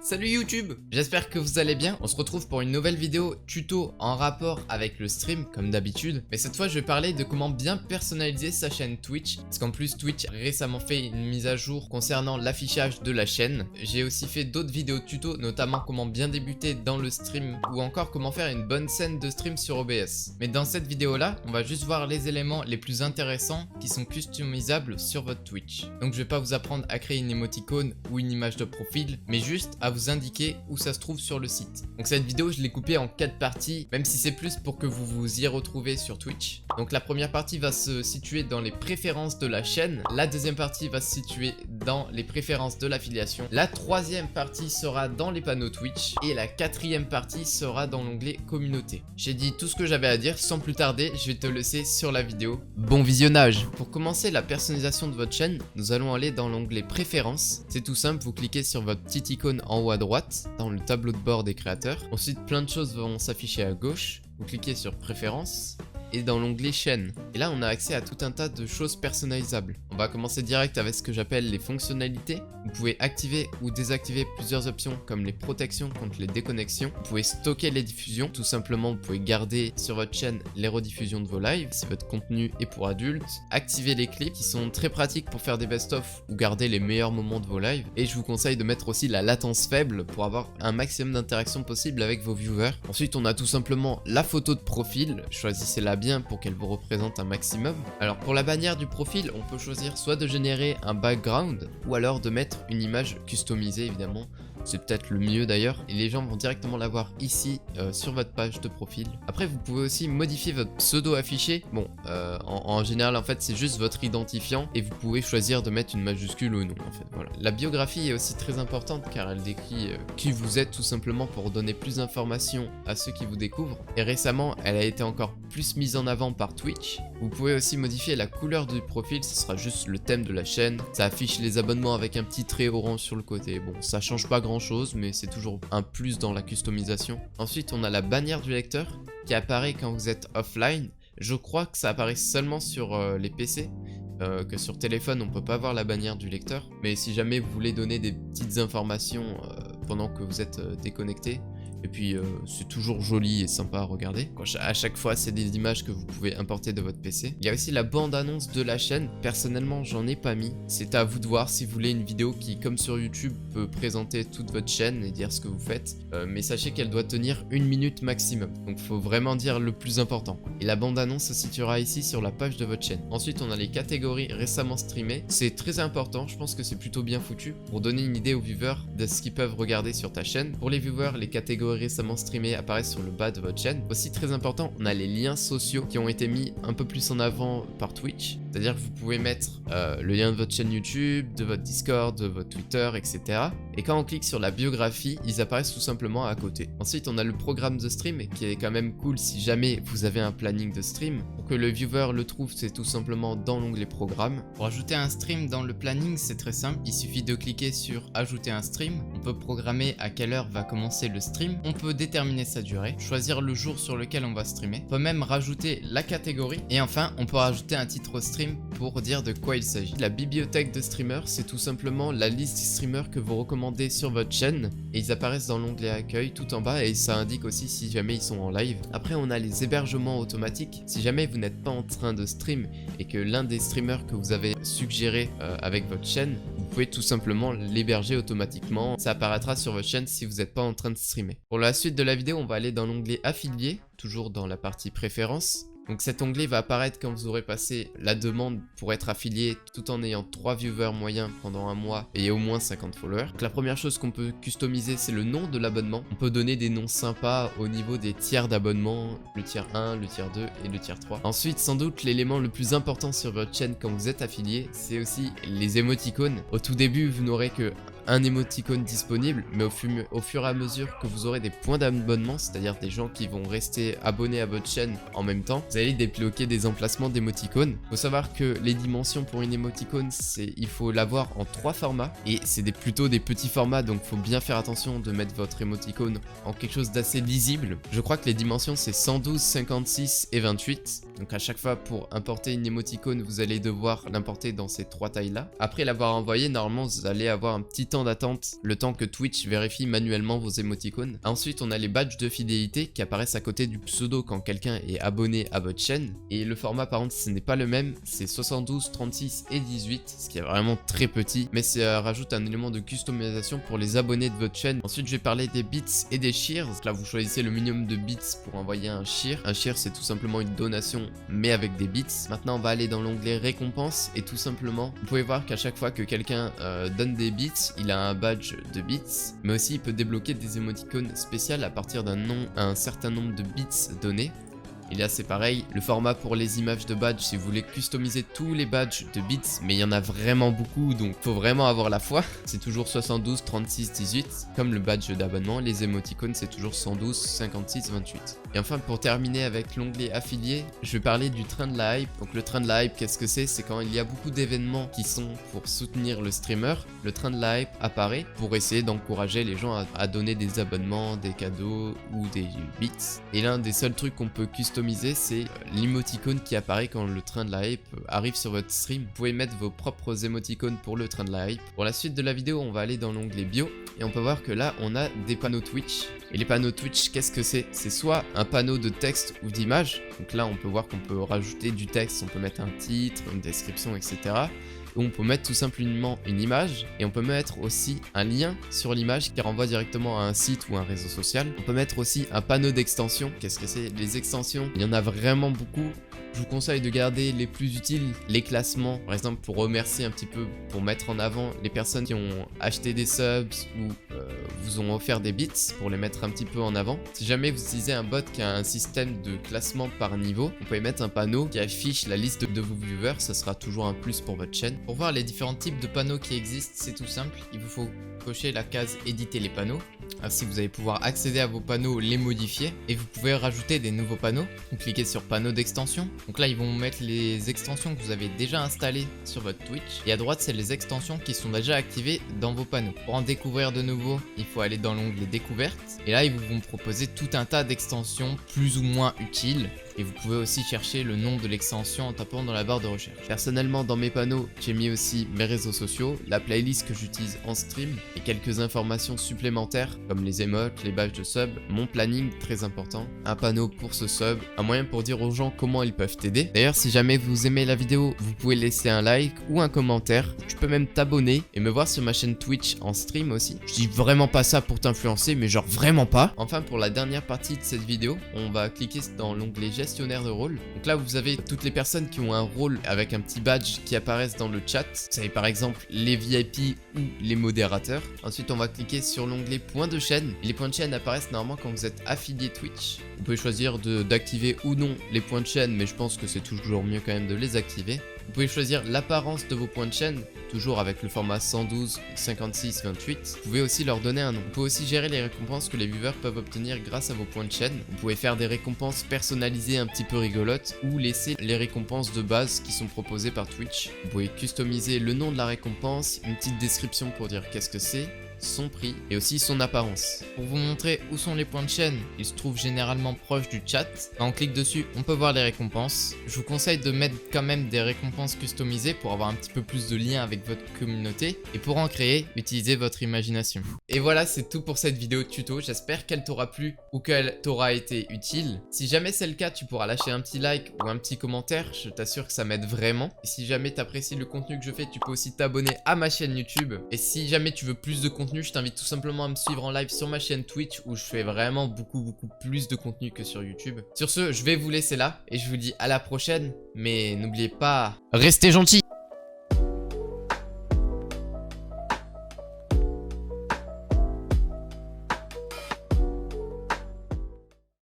Salut YouTube, j'espère que vous allez bien. On se retrouve pour une nouvelle vidéo tuto en rapport avec le stream comme d'habitude. Mais cette fois je vais parler de comment bien personnaliser sa chaîne Twitch. Parce qu'en plus Twitch a récemment fait une mise à jour concernant l'affichage de la chaîne. J'ai aussi fait d'autres vidéos tuto, notamment comment bien débuter dans le stream ou encore comment faire une bonne scène de stream sur OBS. Mais dans cette vidéo là, on va juste voir les éléments les plus intéressants qui sont customisables sur votre Twitch. Donc je vais pas vous apprendre à créer une émoticône ou une image de profil, mais juste à vous indiquer où ça se trouve sur le site. Donc cette vidéo je l'ai coupée en 4 parties, même si c'est plus pour que vous vous y retrouvez sur Twitch. Donc la première partie va se situer dans les préférences de la chaîne, la deuxième partie va se situer dans les préférences de l'affiliation, la troisième partie sera dans les panneaux Twitch et la quatrième partie sera dans l'onglet communauté. J'ai dit tout ce que j'avais à dire, sans plus tarder je vais te laisser sur la vidéo. Bon visionnage. Pour commencer la personnalisation de votre chaîne, nous allons aller dans l'onglet préférences. C'est tout simple, vous cliquez sur votre petite icône en haut à droite dans le tableau de bord des créateurs. Ensuite plein de choses vont s'afficher à gauche. Vous cliquez sur préférences et dans l'onglet chaîne. Et là on a accès à tout un tas de choses personnalisables. On va commencer direct avec ce que j'appelle les fonctionnalités. Vous pouvez activer ou désactiver plusieurs options comme les protections contre les déconnexions. Vous pouvez stocker les diffusions. Tout simplement vous pouvez garder sur votre chaîne les rediffusions de vos lives si votre contenu est pour adultes. Activer les clips qui sont très pratiques pour faire des best-of ou garder les meilleurs moments de vos lives. Et je vous conseille de mettre aussi la latence faible pour avoir un maximum d'interaction possible avec vos viewers. Ensuite on a tout simplement la photo de profil. Choisissez-la bien pour qu'elle vous représente un maximum. Alors pour la bannière du profil, on peut choisir soit de générer un background ou alors de mettre une image customisée évidemment. C'est peut-être le mieux d'ailleurs et les gens vont directement la voir ici sur votre page de profil. Après vous pouvez aussi modifier votre pseudo affiché. Bon en général en fait c'est juste votre identifiant et vous pouvez choisir de mettre une majuscule ou non en fait. Voilà. La biographie est aussi très importante car elle décrit qui vous êtes tout simplement pour donner plus d'informations à ceux qui vous découvrent. Et récemment elle a été encore plus mise en avant par Twitch. Vous pouvez aussi modifier la couleur du profil, ce sera juste le thème de la chaîne. Ça affiche les abonnements avec un petit trait orange sur le côté. Bon ça change pas grand chose mais c'est toujours un plus dans la customisation. Ensuite on a la bannière du lecteur qui apparaît quand vous êtes offline. Je crois que ça apparaît seulement sur les PC, que sur téléphone on peut pas voir la bannière du lecteur. Mais si jamais vous voulez donner des petites informations pendant que vous êtes déconnecté, et puis c'est toujours joli et sympa à regarder. À chaque fois c'est des images que vous pouvez importer de votre PC. Il y a aussi la bande annonce de la chaîne. Personnellement j'en ai pas mis. C'est à vous de voir si vous voulez une vidéo qui comme sur YouTube peut présenter toute votre chaîne et dire ce que vous faites. Mais sachez qu'elle doit tenir 1 minute maximum. Donc faut vraiment dire le plus important. Et la bande annonce se situera ici sur la page de votre chaîne. Ensuite on a les catégories récemment streamées. C'est très important, je pense que c'est plutôt bien foutu pour donner une idée aux viewers de ce qu'ils peuvent regarder sur ta chaîne. Pour les viewers, les catégories récemment streamés apparaissent sur le bas de votre chaîne. Aussi très important, on a les liens sociaux qui ont été mis un peu plus en avant par Twitch. C'est-à-dire que vous pouvez mettre le lien de votre chaîne YouTube, de votre Discord, de votre Twitter, etc. Et quand on clique sur la biographie, ils apparaissent tout simplement à côté. Ensuite, on a le programme de stream qui est quand même cool si jamais vous avez un planning de stream. Pour que le viewer le trouve, c'est tout simplement dans l'onglet programme. Pour ajouter un stream dans le planning, c'est très simple. Il suffit de cliquer sur ajouter un stream. On peut programmer à quelle heure va commencer le stream. On peut déterminer sa durée, choisir le jour sur lequel on va streamer. On peut même rajouter la catégorie. Et enfin, on peut rajouter un titre stream pour dire de quoi il s'agit. La bibliothèque de streamers, c'est tout simplement la liste des streamers que vous recommandez sur votre chaîne. Et ils apparaissent dans l'onglet accueil tout en bas et ça indique aussi si jamais ils sont en live. Après, on a les hébergements automatiques. Si jamais vous n'êtes pas en train de stream et que l'un des streamers que vous avez suggéré avec votre chaîne, vous pouvez tout simplement l'héberger automatiquement. Ça apparaîtra sur votre chaîne si vous n'êtes pas en train de streamer. Pour la suite de la vidéo, on va aller dans l'onglet affilié, toujours dans la partie préférences. Donc cet onglet va apparaître quand vous aurez passé la demande pour être affilié tout en ayant 3 viewers moyens pendant un mois et au moins 50 followers. Donc la première chose qu'on peut customiser, c'est le nom de l'abonnement. On peut donner des noms sympas au niveau des tiers d'abonnement, le tiers 1, le tiers 2 et le tiers 3. Ensuite, sans doute l'élément le plus important sur votre chaîne quand vous êtes affilié, c'est aussi les émoticônes. Au tout début, vous n'aurez que un émoticône disponible, mais au fur et à mesure que vous aurez des points d'abonnement, c'est-à-dire des gens qui vont rester abonnés à votre chaîne en même temps, vous allez débloquer des emplacements d'émoticônes. Il faut savoir que les dimensions pour une émoticône, il faut l'avoir en 3 formats, et c'est plutôt des petits formats, donc il faut bien faire attention de mettre votre émoticône en quelque chose d'assez lisible. Je crois que les dimensions c'est 112, 56 et 28. Donc à chaque fois pour importer une émoticône, vous allez devoir l'importer dans ces 3 tailles là. Après l'avoir envoyé, normalement vous allez avoir un petit temps d'attente, le temps que Twitch vérifie manuellement vos émoticônes. Ensuite on a les badges de fidélité qui apparaissent à côté du pseudo quand quelqu'un est abonné à votre chaîne. Et le format par contre ce n'est pas le même, c'est 72, 36 et 18, ce qui est vraiment très petit, mais ça rajoute un élément de customisation pour les abonnés de votre chaîne. Ensuite je vais parler des bits et des cheers. Là vous choisissez le minimum de bits pour envoyer un cheer. Un cheer c'est tout simplement une donation mais avec des bits. Maintenant on va aller dans l'onglet récompenses et tout simplement vous pouvez voir qu'à chaque fois que quelqu'un donne des bits, il a un badge de bits, mais aussi il peut débloquer des émoticônes spéciales à partir un certain nombre de bits donnés. Et là c'est pareil, le format pour les images de badge, si vous voulez customiser tous les badges de bits, mais il y en a vraiment beaucoup, donc faut vraiment avoir la foi. C'est toujours 72, 36, 18, comme le badge d'abonnement, les émoticônes c'est toujours 112, 56, 28. Et enfin pour terminer avec l'onglet affilié, je vais parler du train de la hype. Donc le train de la hype, qu'est-ce que c'est? C'est quand il y a beaucoup d'événements qui sont pour soutenir le streamer, le train de la hype apparaît pour essayer d'encourager les gens à donner des abonnements, des cadeaux ou des bits. Et l'un des seuls trucs qu'on peut customiser, c'est l'émoticône qui apparaît quand le train de la hype arrive sur votre stream. Vous pouvez mettre vos propres émoticônes pour le train de la hype. Pour la suite de la vidéo, on va aller dans l'onglet bio et on peut voir que là, on a des panneaux Twitch. Et les panneaux Twitch, qu'est-ce que c'est? C'est soit un panneau de texte ou d'image. Donc là, on peut voir qu'on peut rajouter du texte, on peut mettre un titre, une description, etc. On peut mettre tout simplement une image et on peut mettre aussi un lien sur l'image qui renvoie directement à un site ou un réseau social. On peut mettre aussi un panneau d'extension. Qu'est-ce que c'est? Les extensions, il y en a vraiment beaucoup. Je vous conseille de garder les plus utiles, les classements, par exemple pour remercier un petit peu, pour mettre en avant les personnes qui ont acheté des subs ou vous ont offert des bits, pour les mettre un petit peu en avant. Si jamais vous utilisez un bot qui a un système de classement par niveau, vous pouvez mettre un panneau qui affiche la liste de vos viewers, ça sera toujours un plus pour votre chaîne. Pour voir les différents types de panneaux qui existent, c'est tout simple, il vous faut cocher la case éditer les panneaux. Ainsi vous allez pouvoir accéder à vos panneaux, les modifier et vous pouvez rajouter des nouveaux panneaux. Vous cliquez sur panneau d'extension. Donc là ils vont mettre les extensions que vous avez déjà installées sur votre Twitch. Et à droite c'est les extensions qui sont déjà activées dans vos panneaux. Pour en découvrir de nouveau, il faut aller dans l'onglet découverte. Et là ils vont vous proposer tout un tas d'extensions plus ou moins utiles. Et vous pouvez aussi chercher le nom de l'extension en tapant dans la barre de recherche. Personnellement dans mes panneaux, j'ai mis aussi mes réseaux sociaux, la playlist que j'utilise en stream et quelques informations supplémentaires comme les emotes, les badges de sub, mon planning très important, un panneau pour ce sub, un moyen pour dire aux gens comment ils peuvent t'aider. D'ailleurs si jamais vous aimez la vidéo, vous pouvez laisser un like ou un commentaire. Tu peux même t'abonner et me voir sur ma chaîne Twitch en stream aussi. Je dis vraiment pas ça pour t'influencer mais genre vraiment pas. Enfin pour la dernière partie de cette vidéo, on va cliquer dans l'onglet gestionnaire de rôle. Donc là vous avez toutes les personnes qui ont un rôle avec un petit badge qui apparaissent dans le chat. Vous avez par exemple les VIP ou les modérateurs. Ensuite on va cliquer sur l'onglet points de chaîne. Et les points de chaîne apparaissent normalement quand vous êtes affilié Twitch. Vous pouvez choisir d'activer ou non les points de chaîne, mais je pense que c'est toujours mieux quand même de les activer. Vous pouvez choisir l'apparence de vos points de chaîne, toujours avec le format 112, 56, 28. Vous pouvez aussi leur donner un nom. Vous pouvez aussi gérer les récompenses que les viewers peuvent obtenir grâce à vos points de chaîne. Vous pouvez faire des récompenses personnalisées un petit peu rigolotes ou laisser les récompenses de base qui sont proposées par Twitch. Vous pouvez customiser le nom de la récompense, une petite description pour dire qu'est-ce que c'est, son prix et aussi son apparence. Pour vous montrer où sont les points de chaîne, ils se trouvent généralement proches du chat. Quand on clique dessus, on peut voir les récompenses. Je vous conseille de mettre quand même des récompenses customisées pour avoir un petit peu plus de lien avec votre communauté. Et pour en créer, utilisez votre imagination. Et voilà, c'est tout pour cette vidéo tuto. J'espère qu'elle t'aura plu ou qu'elle t'aura été utile. Si jamais c'est le cas, tu pourras lâcher un petit like ou un petit commentaire. Je t'assure que ça m'aide vraiment. Et si jamais tu apprécies le contenu que je fais, tu peux aussi t'abonner à ma chaîne YouTube. Et si jamais tu veux plus de contenu, je t'invite tout simplement à me suivre en live sur ma chaîne Twitch où je fais vraiment beaucoup plus de contenu que sur YouTube. Sur ce, je vais vous laisser là et je vous dis à la prochaine. Mais n'oubliez pas, restez gentils!